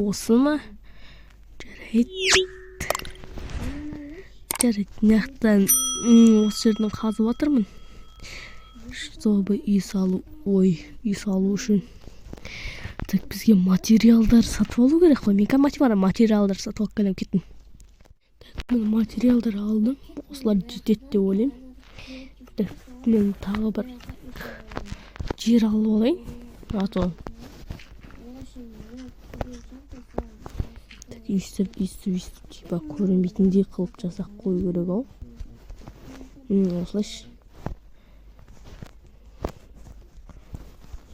осы ма? Жарайды. Мынаяқтан осы жерден қазып жатырмын. Чтобы үй салу үшін. Так, бізге материалдар сатып алу керек қой. Мен материалдар сатып алып келем кеттім. Так, мен материалдар алдым. Осылар жетеді деп ойлаймын. Так, мен тағы бір жер алып алайын. Ато. Так, үстіп, типа көрінбейтіндей қылып жасақ қою керек ау. Осылайшы.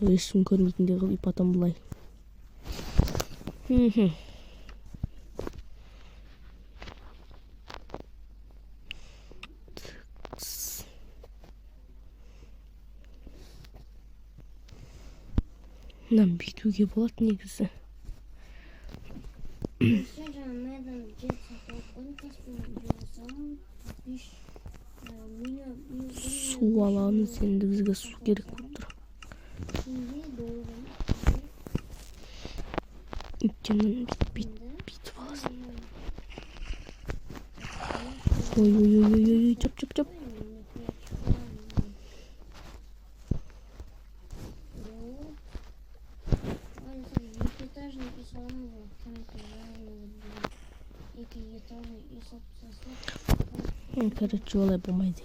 Ешкім көрмейтіндей қылып, потом бұлай. Мынаны бүйтуге болады негізі. Су аламыз, енді бізге су керек болып тұр. Өйткені бүйтіп аласың. Ой, чоп. Короче, олай болмайды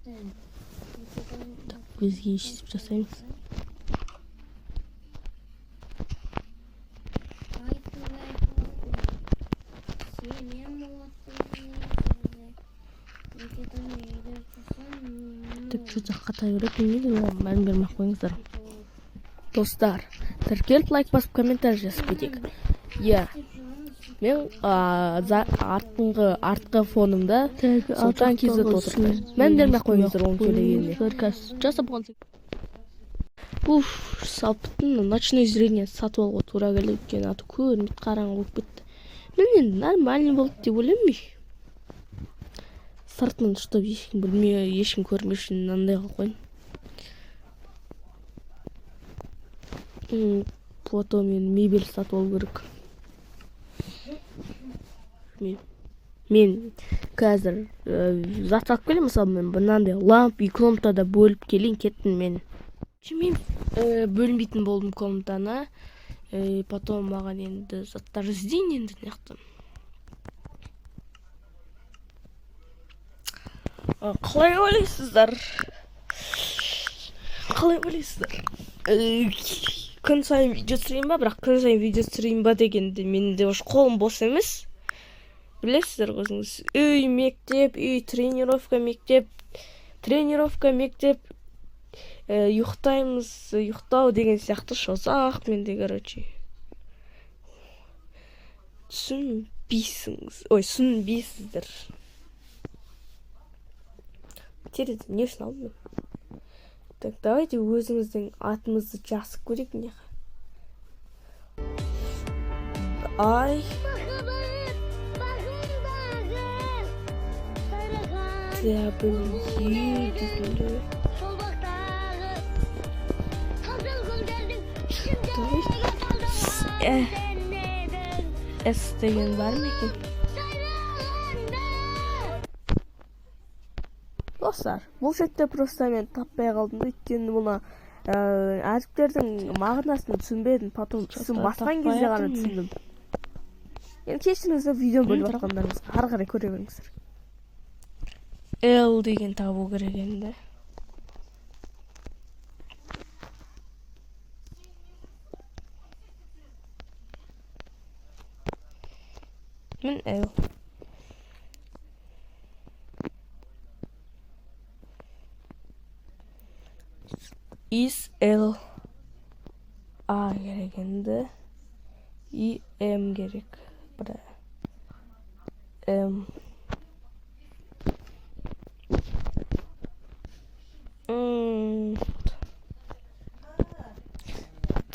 екен. Так, бізге ешіп жасаймыз. Так, что жаққа тайырып, бәрін бермек қойыңыздар. Достар, тіркеліп лайк басып комментарий жазып кетейік. Мен артқы фонымда Сұлтан Кизет отырды. Мен бермек қойыңыздар оның сөйлегеніне. Жасап болған. Салпыттың ночной зрение сатып алуға тура келді, өйткені аты көрінбейді, қараңғы болып кетті. Мен енді нормальный болды деп ойлаймын. Сыртынан ұштап ешкім білмей, ешкім көрмей үшін мынандай қылып қойын. Потом мен мебель сатып алу керек. Мен қазір зат алып келем, мысалы мен мынандай ламп үй комнатада бөліп келейін, кеттім мен. Мен бөлінбейтін болдым комнатаны. Потом маған енді заттар іздейін енді наяқтан. Қалай ойлайсыздар? Күн сайын видео түсірейін ба? Бірақ күн сайын видео түсірейін ба дегенде менде ош қолым бос емес. Білесіздер өзіңіз. Үй, мектеп, тренировка, мектеп, ұйықтау деген сияқты шозақ менде, короче. Түсінбейсіздер. Тереді, не үшін алдым? Так, давайте өзіңіздің атыңызды жазып көрейік не. С деген бар ма екен? Достар, бұл жерде просто мен таппай қалдым, өйткені мұны әріптердің мағынасын түсінбедім, потом түсін басқан кезде ғана түсіндім. Енді кешіріңіздер, видео бөліп жатқандарыңызға ары қарай көре беріңіздер. L деген табу керек енді. Мен L. Is L A gerek енді. I M gerek. M.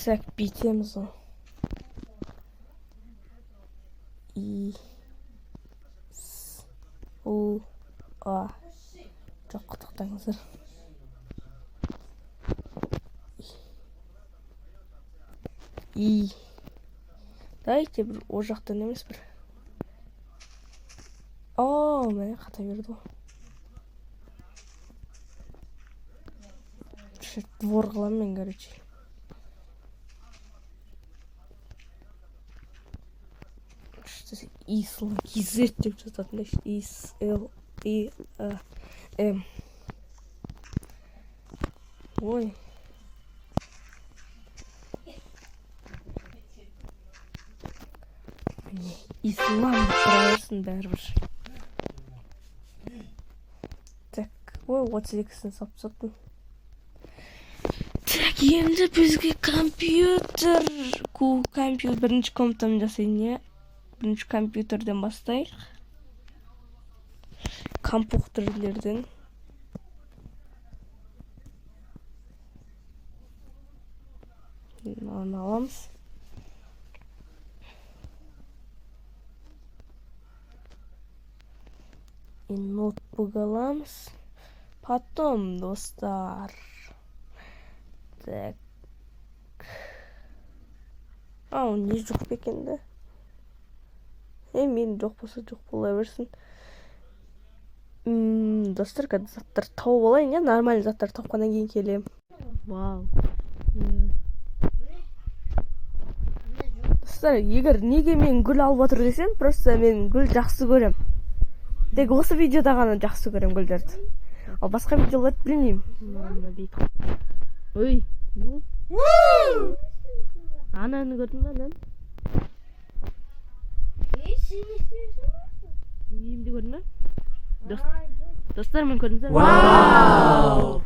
Так, бүйтеміз ғой. I S O A. Жоқ, құттықтаңыздар. И. Давайте бір о жақтан емес бір. О, міне қата берді ғой. Двор қыламын мен, короче. Ислам кизет деп жататын. Ислам. Ой. Ислам тұрайырсын бәрібір. Так, ой, 32-сін сап-саттым. Так, енді бізге компьютер. Бірінші комнатаны жасайын, не? Бірінші компьютерден бастайық. Компьютерлерден. Оны аламыз. И ноутбук аламыз. Потом, достар. Так. Он не жоқ бекен да. Мен жоқ болса жоқ бола берсін. Достар, қазір заттар тауып алайын, нормальный заттар тауқаннан кейін келем. Вау. Достар, егер неге мен гүл алып отыр десем, просто мен гүл жақсы көрем. Тек осы видеода ғана жақсы көрем гүлдерді. Ал басқа видеоларды білмеймін. Ой, не? Ананы көрдің ба, ананы? Сен не істейсің ба? Немді көрдің ба? Достар, мен көрдім ба? Вау!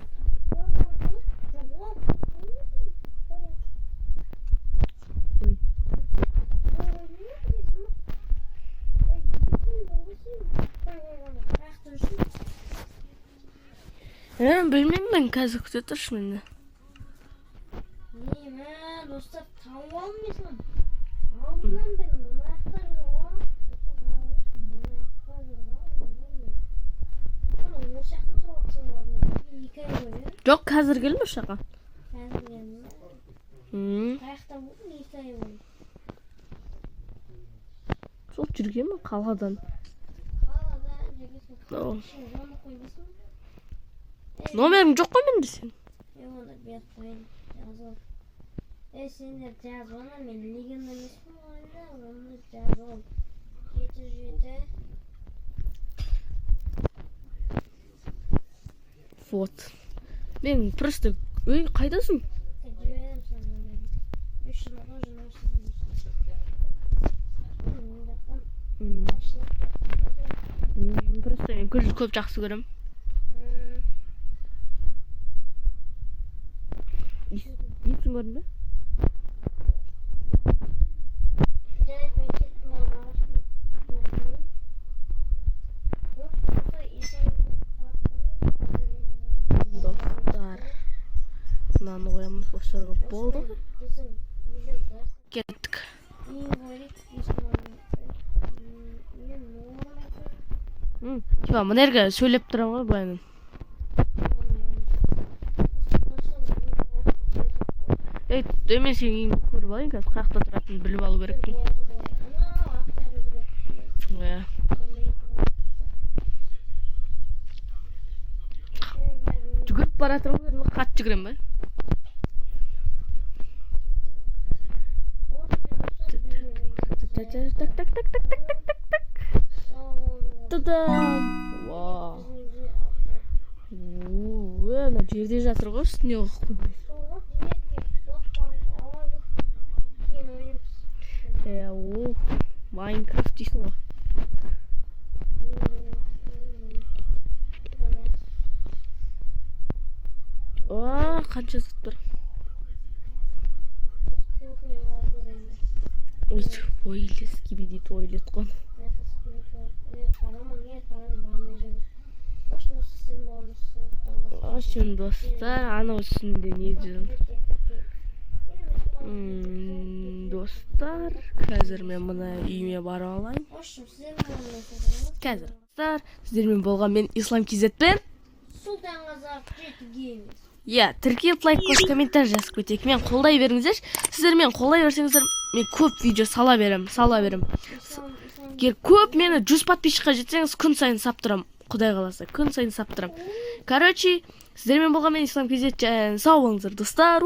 Білмеймін, мен қазір күте тұршы мені. Неме, достар, тауып алмайсың. Алдынан бері мұнаяқтар жоқ. Жоқ, қазір келме шақа. Қазір келме. Қаяқта болдың, 2 ай болды. Сол жүрген ме қаладан? Қаладан жүргесін. Оны қойбасың. Номерің жоқ қой менде сен? Оны беріп қойын. Жазып. Сендер жазып оны, мен легенда емеспін ойында, оны жазып. 7-7. Вот. Мен просто... Ой, қайдасың? Жіберем саған. 3 жылға Просто мен гүл көп жақсы көрем. Исің көрдің бе? Достар, мынаны қоямыз, осыларға болды. Кеттік. Типа, мұнерге сөйлеп тұрам ғой бұайның. Мен сен үйіңді көріп алайын, қазір қаяқта тұратынын біліп алу керекпін. Жүгіріп баратырмын, қатты жүгірем ба? Вау. Ана жерде жатыр ғой, үстіне оқып қоймайсың. Майнкрафт дейсің ғой. Қанша зат бар. Ойлес кебеде туалет қон. Ашын достар, ана үстінде не жүрім. Достар, қазір мен мұна үйіме барып алайын. Қазір. Достар, сіздермен болған мен Ислам Кизетпен. Сұлтан Қазақ 7 гейміз. Иә, тіркеліп лайк қосып комментарий жазып кетейік. Мен қолдай беріңіздерші. Сіздер мен қолдай берсеңіздер, мен көп видео сала берем. Егер көп мені 100 подписчикқа жетсеңіз, күн сайын сап тұрам. Құдай қаласа, күн сайын сап тұрам. Короче, сіздермен болған мен Ислам KZ. Сау болыңыздар, достар.